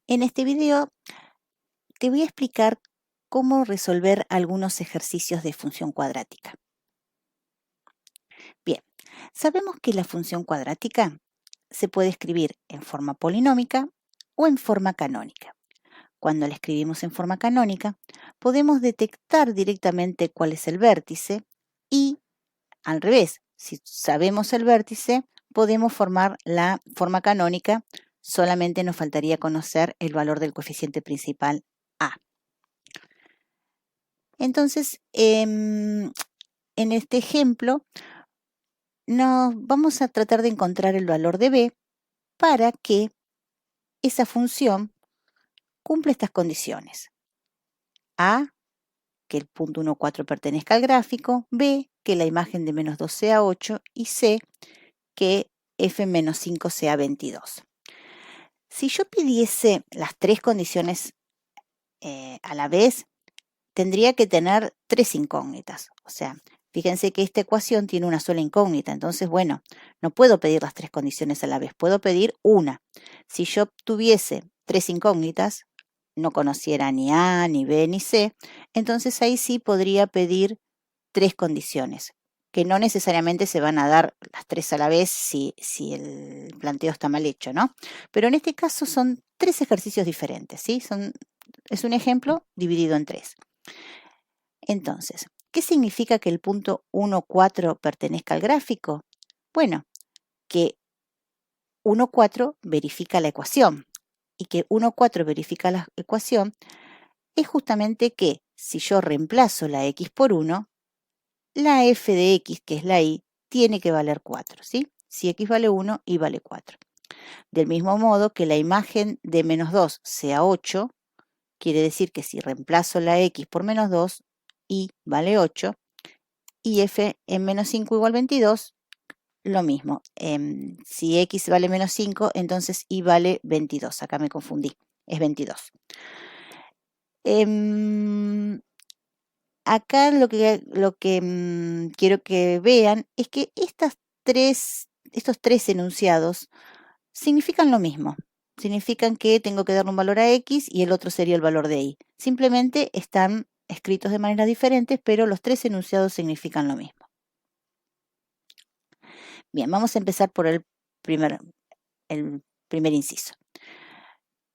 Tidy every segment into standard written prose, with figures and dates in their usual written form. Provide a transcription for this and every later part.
En este video te voy a explicar cómo resolver algunos ejercicios de función cuadrática. Bien, sabemos que la función cuadrática se puede escribir en forma polinómica o en forma canónica. Cuando la escribimos en forma canónica, podemos detectar directamente cuál es el vértice y, al revés, si sabemos el vértice, podemos formar la forma canónica, solamente nos faltaría conocer el valor del coeficiente principal A. Entonces, en este ejemplo, vamos a tratar de encontrar el valor de b para que esa función cumpla estas condiciones. A, que el punto 1, 4 pertenezca al gráfico, b, que la imagen de menos 2 sea 8 y c, que f menos 5 sea 22. Si yo pidiese las tres condiciones a la vez, tendría que tener tres incógnitas. O sea, fíjense que esta ecuación tiene una sola incógnita. Entonces, bueno, no puedo pedir las tres condiciones a la vez. Puedo pedir una. Si yo tuviese tres incógnitas, no conociera ni A, ni B, ni C, entonces ahí sí podría pedir tres condiciones, que no necesariamente se van a dar las tres a la vez si el planteo está mal hecho, ¿no? Pero en este caso son tres ejercicios diferentes, ¿sí? Es un ejemplo dividido en tres. Entonces, ¿qué significa que el punto 1, 4 pertenezca al gráfico? Bueno, que 1, 4 verifica la ecuación y que 1, 4 verifica la ecuación es justamente que si yo reemplazo la x por 1, la f de x, que es la y, tiene que valer 4, ¿sí? Si x vale 1, y vale 4. Del mismo modo que la imagen de menos 2 sea 8, quiere decir que si reemplazo la x por menos 2, y vale 8, y f en menos 5 igual 22, lo mismo. Si x vale menos 5, entonces y vale 22. Acá me confundí, es 22. Acá lo que quiero que vean es que estos tres enunciados significan lo mismo. Significan que tengo que darle un valor a x y el otro sería el valor de y. Simplemente están escritos de maneras diferentes, pero los tres enunciados significan lo mismo. Bien, vamos a empezar por el primer inciso.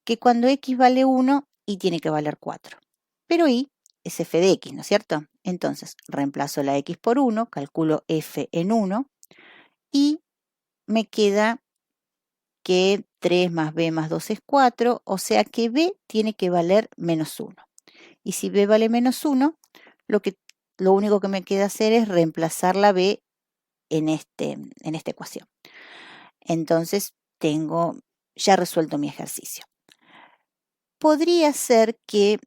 Que cuando x vale 1, y tiene que valer 4. Pero y es f de x, ¿no es cierto? Entonces, reemplazo la x por 1, calculo f en 1, y me queda que 3 más b más 2 es 4, o sea que b tiene que valer menos 1. Y si b vale menos 1, lo único que me queda hacer es reemplazar la b en esta ecuación. Entonces, tengo ya resuelto mi ejercicio. Podría ser que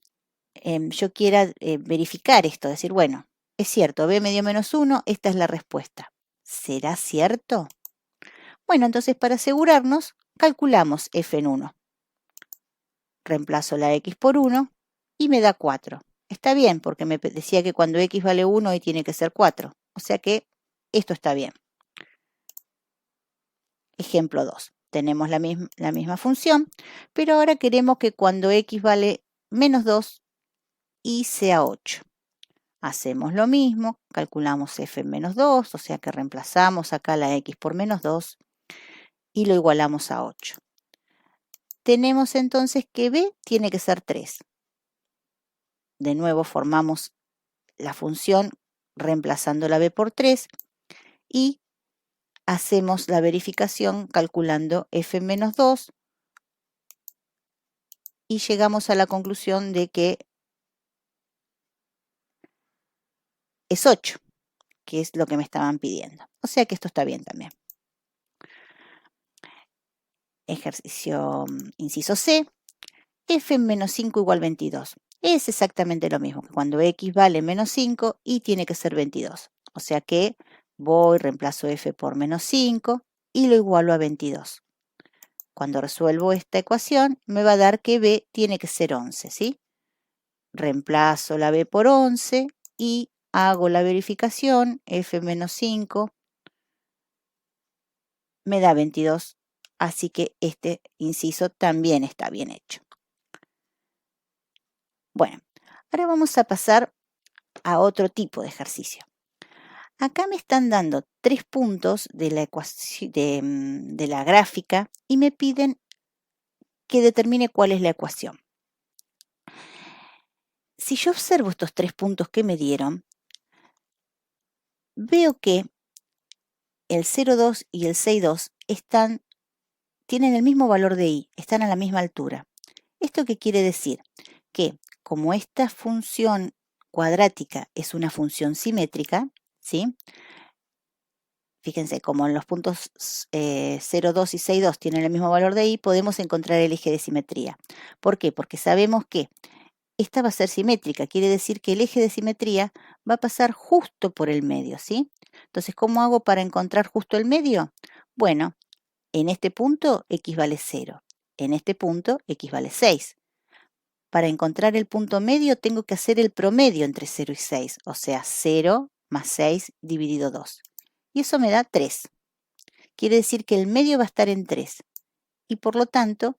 yo quiera verificar esto, decir, bueno, es cierto, b me dio menos 1, esta es la respuesta. ¿Será cierto? Bueno, entonces para asegurarnos, calculamos f en 1. Reemplazo la x por 1 y me da 4. Está bien, porque me decía que cuando x vale 1 y tiene que ser 4. O sea que esto está bien. Ejemplo 2. Tenemos la misma función, pero ahora queremos que cuando x vale menos 2 y sea 8. Hacemos lo mismo, calculamos f en menos 2, o sea que reemplazamos acá la x por menos 2 y lo igualamos a 8. Tenemos entonces que b tiene que ser 3. De nuevo formamos la función reemplazando la b por 3 y hacemos la verificación calculando f en menos 2 y llegamos a la conclusión de que es 8, que es lo que me estaban pidiendo. O sea que esto está bien también. Ejercicio inciso C. F en menos 5 igual 22. Es exactamente lo mismo que cuando x vale menos 5 y tiene que ser 22. O sea que voy, reemplazo f por menos 5 y lo igualo a 22. Cuando resuelvo esta ecuación me va a dar que b tiene que ser 11, ¿sí? Reemplazo la b por 11 y hago la verificación, f menos 5 me da 22. Así que este inciso también está bien hecho. Bueno, ahora vamos a pasar a otro tipo de ejercicio. Acá me están dando 3 puntos de la ecuación de la gráfica y me piden que determine cuál es la ecuación. Si yo observo estos 3 puntos que me dieron, veo que el 0,2 y el 6,2 tienen el mismo valor de y, están a la misma altura. ¿Esto qué quiere decir? Que como esta función cuadrática es una función simétrica, ¿sí? Fíjense, como en los puntos 0,2 y 6,2 tienen el mismo valor de y, podemos encontrar el eje de simetría. ¿Por qué? Porque sabemos que esta va a ser simétrica, quiere decir que el eje de simetría va a pasar justo por el medio, ¿sí? Entonces, ¿cómo hago para encontrar justo el medio? Bueno, en este punto x vale 0, en este punto x vale 6. Para encontrar el punto medio tengo que hacer el promedio entre 0 y 6, o sea, 0 más 6 dividido 2. Y eso me da 3. Quiere decir que el medio va a estar en 3 y por lo tanto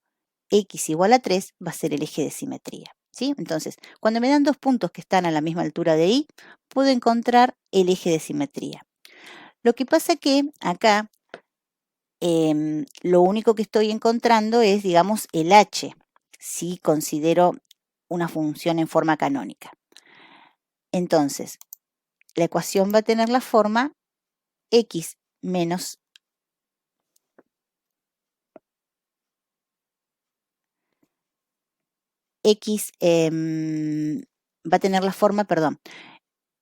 x igual a 3 va a ser el eje de simetría, ¿sí? Entonces, cuando me dan 2 puntos que están a la misma altura de y, puedo encontrar el eje de simetría. Lo que pasa que acá lo único que estoy encontrando es, digamos, el h, si considero una función en forma canónica. Entonces, la ecuación va a tener la forma x menos x va a tener la forma, perdón,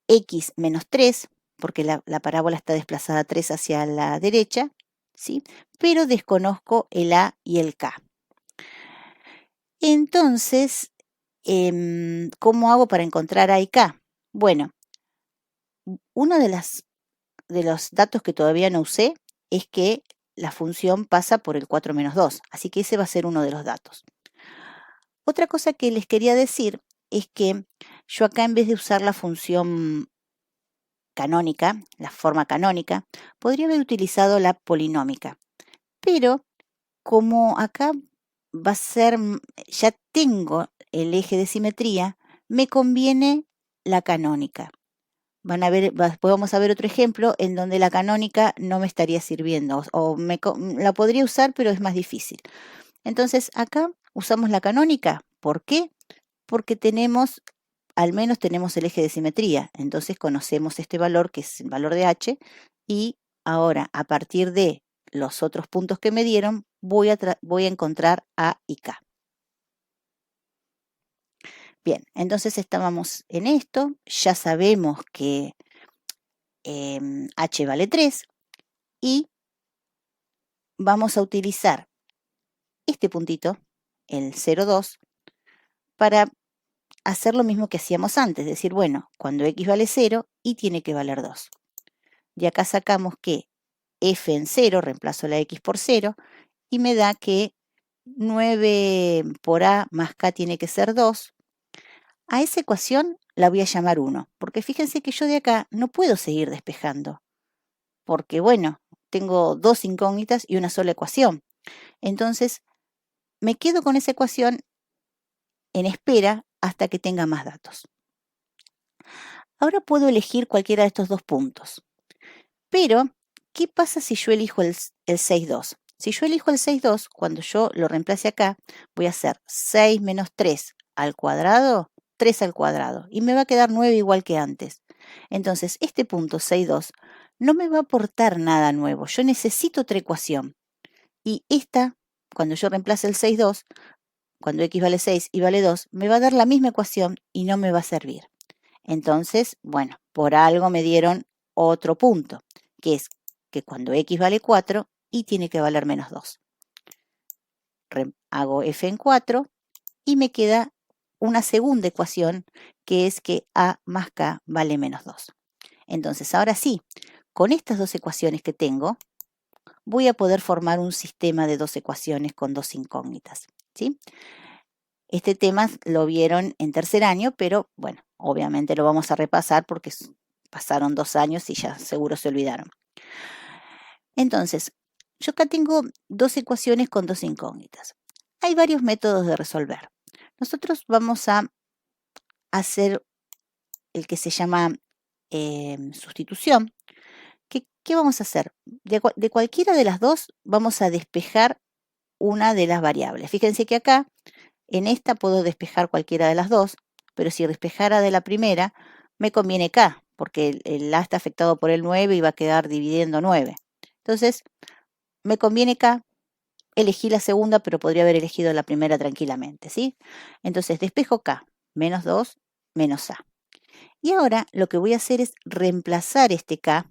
x menos 3, porque la parábola está desplazada 3 hacia la derecha, ¿sí? Pero desconozco el a y el k. Entonces, ¿cómo hago para encontrar a y k? Bueno, uno de los datos que todavía no usé es que la función pasa por el 4 menos 2, así que ese va a ser uno de los datos. Otra cosa que les quería decir es que yo acá, en vez de usar la función canónica, la forma canónica, podría haber utilizado la polinómica. Pero como acá va a ser, ya tengo el eje de simetría, me conviene la canónica. Después vamos a ver otro ejemplo en donde la canónica no me estaría sirviendo o la podría usar, pero es más difícil. Entonces acá usamos la canónica. ¿Por qué? Porque al menos tenemos el eje de simetría. Entonces conocemos este valor, que es el valor de h, y ahora a partir de los otros puntos que me dieron, voy a encontrar a y k. Bien, entonces estábamos en esto, ya sabemos que h vale 3 y vamos a utilizar este puntito, el 0,2, para hacer lo mismo que hacíamos antes, decir, bueno, cuando x vale 0, y tiene que valer 2. De acá sacamos que f en 0, reemplazo la x por 0, y me da que 9 por a más k tiene que ser 2. A esa ecuación la voy a llamar 1, porque fíjense que yo de acá no puedo seguir despejando, porque bueno, tengo 2 incógnitas y una sola ecuación. Entonces, me quedo con esa ecuación en espera hasta que tenga más datos. Ahora puedo elegir cualquiera de estos dos puntos. Pero, ¿qué pasa si yo elijo el 6,2? Si yo elijo el 6,2, cuando yo lo reemplace acá, voy a hacer 6 menos 3 al cuadrado, 3 al cuadrado, y me va a quedar 9 igual que antes. Entonces, este punto 6,2 no me va a aportar nada nuevo. Yo necesito otra ecuación. Y esta, cuando yo reemplace el 6,2, cuando x vale 6 y vale 2, me va a dar la misma ecuación y no me va a servir. Entonces, bueno, por algo me dieron otro punto, que es que cuando x vale 4, y tiene que valer menos 2. Hago f en 4 y me queda una segunda ecuación, que es que a más k vale menos 2. Entonces, ahora sí, con estas dos ecuaciones que tengo, voy a poder formar un sistema de dos ecuaciones con dos incógnitas, ¿sí? Este tema lo vieron en tercer año, pero bueno, obviamente lo vamos a repasar porque pasaron 2 años y ya seguro se olvidaron. Entonces, yo acá tengo dos ecuaciones con dos incógnitas. Hay varios métodos de resolver. Nosotros vamos a hacer el que se llama sustitución. ¿Qué vamos a hacer? De cualquiera de las dos vamos a despejar una de las variables. Fíjense que acá, en esta puedo despejar cualquiera de las dos, pero si despejara de la primera, me conviene K, porque el A está afectado por el 9 y va a quedar dividiendo 9. Entonces, me conviene K, elegí la segunda, pero podría haber elegido la primera tranquilamente, ¿sí? Entonces, despejo K, menos 2, menos A. Y ahora lo que voy a hacer es reemplazar este K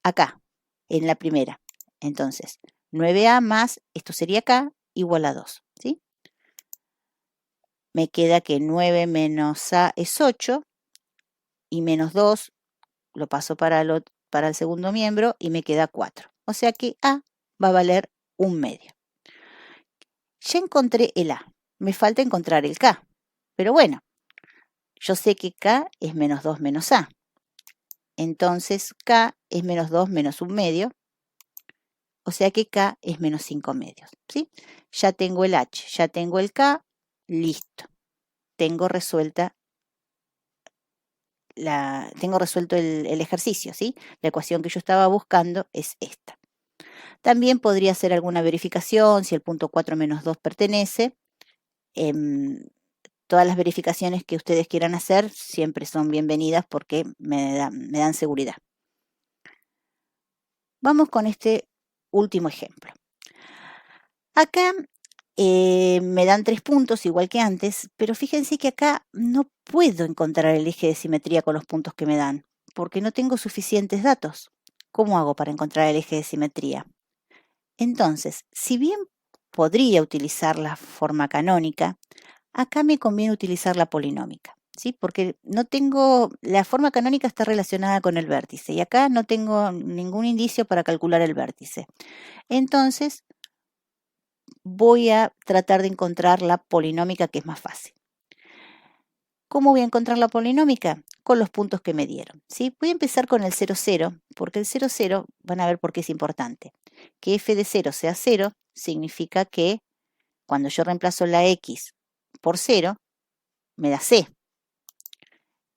acá, en la primera. Entonces, 9A más, esto sería K, igual a 2, ¿sí? Me queda que 9 menos A es 8 y menos 2 lo paso para el segundo miembro y me queda 4. O sea que A va a valer 1/2. Ya encontré el A, me falta encontrar el K, pero bueno, yo sé que K es menos 2 menos A. Entonces K es menos 2 menos 1/2, o sea que K es menos 5/2, ¿sí? Ya tengo el H, ya tengo el K, listo. Tengo resuelto el ejercicio, ¿sí? La ecuación que yo estaba buscando es esta. También podría hacer alguna verificación si el punto 4 menos 2 pertenece. Todas las verificaciones que ustedes quieran hacer siempre son bienvenidas porque me dan seguridad. Vamos con este último ejemplo. Acá me dan 3 puntos igual que antes, pero fíjense que acá no puedo encontrar el eje de simetría con los puntos que me dan, porque no tengo suficientes datos. ¿Cómo hago para encontrar el eje de simetría? Entonces, si bien podría utilizar la forma canónica, acá me conviene utilizar la polinómica, ¿sí? Porque la forma canónica está relacionada con el vértice y acá no tengo ningún indicio para calcular el vértice. Entonces, voy a tratar de encontrar la polinómica, que es más fácil. ¿Cómo voy a encontrar la polinómica? Con los puntos que me dieron, ¿sí? Voy a empezar con el 0, 0, porque el 0, 0, van a ver por qué es importante. Que f de 0 sea 0 significa que cuando yo reemplazo la x por 0, me da c.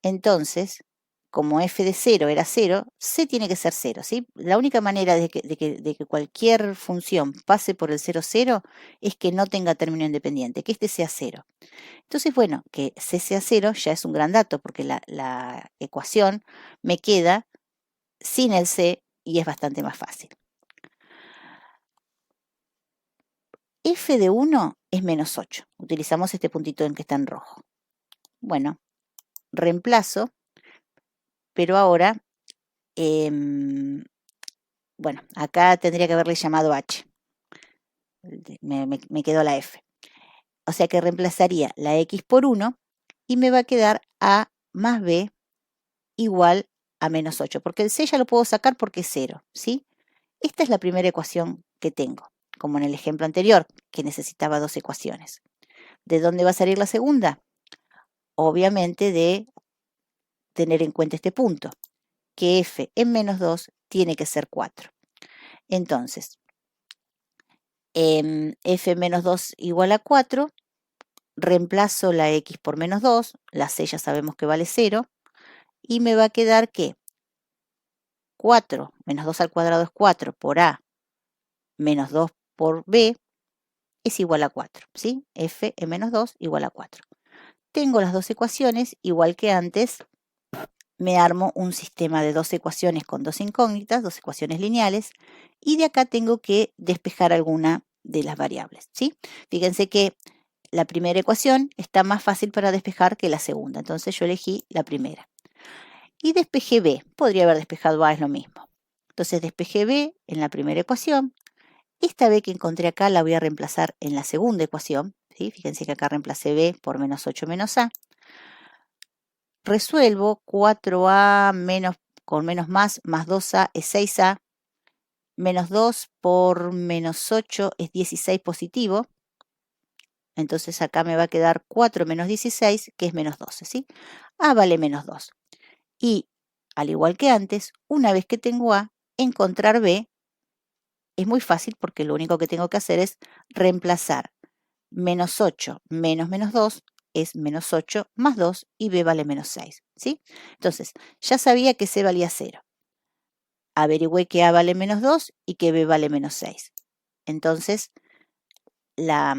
Entonces, como f de 0 era 0, c tiene que ser 0, ¿sí? La única manera de que cualquier función pase por el 0, 0 es que no tenga término independiente, que este sea 0. Entonces, bueno, que c sea 0 ya es un gran dato, porque la ecuación me queda sin el c y es bastante más fácil. F de 1 es menos 8. Utilizamos este puntito en que está en rojo. Bueno, reemplazo, pero ahora, bueno, acá tendría que haberle llamado h. Me quedó la f. O sea que reemplazaría la x por 1 y me va a quedar a más b igual a menos 8, porque el c ya lo puedo sacar porque es 0, ¿sí? Esta es la primera ecuación que tengo, como en el ejemplo anterior, que necesitaba 2 ecuaciones. ¿De dónde va a salir la segunda? Obviamente de tener en cuenta este punto, que f en menos 2 tiene que ser 4. Entonces, f en menos 2 igual a 4, reemplazo la x por menos 2, la c ya sabemos que vale 0, y me va a quedar que 4 menos 2 al cuadrado es 4 por a menos 2 por b es igual a 4, ¿sí? F en menos 2 igual a 4. Tengo las dos ecuaciones, igual que antes, me armo un sistema de 2 ecuaciones con 2 incógnitas, 2 ecuaciones lineales, y de acá tengo que despejar alguna de las variables, ¿sí? Fíjense que la primera ecuación está más fácil para despejar que la segunda, entonces yo elegí la primera. Y despejé b, podría haber despejado a, es lo mismo. Entonces despejé b en la primera ecuación. Esta b que encontré acá la voy a reemplazar en la segunda ecuación, ¿sí? Fíjense que acá reemplacé b por menos 8 menos a. Resuelvo 4a menos, con menos más 2a es 6a, menos 2 por menos 8 es 16 positivo, entonces acá me va a quedar 4 menos 16, que es menos 12, ¿sí? A vale menos 2. Y, al igual que antes, una vez que tengo a, encontrar b es muy fácil porque lo único que tengo que hacer es reemplazar menos 8 menos menos 2 es menos 8 más 2 y b vale menos 6, ¿sí? Entonces, ya sabía que c valía 0. Averigüé que a vale menos 2 y que b vale menos 6. Entonces, la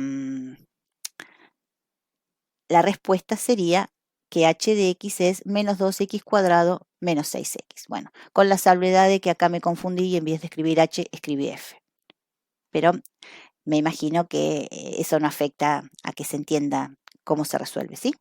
respuesta sería que h de x es menos 2x cuadrado menos 6x. Bueno, con la salvedad de que acá me confundí y en vez de escribir h, escribí f. Pero me imagino que eso no afecta a que se entienda cómo se resuelve, ¿sí?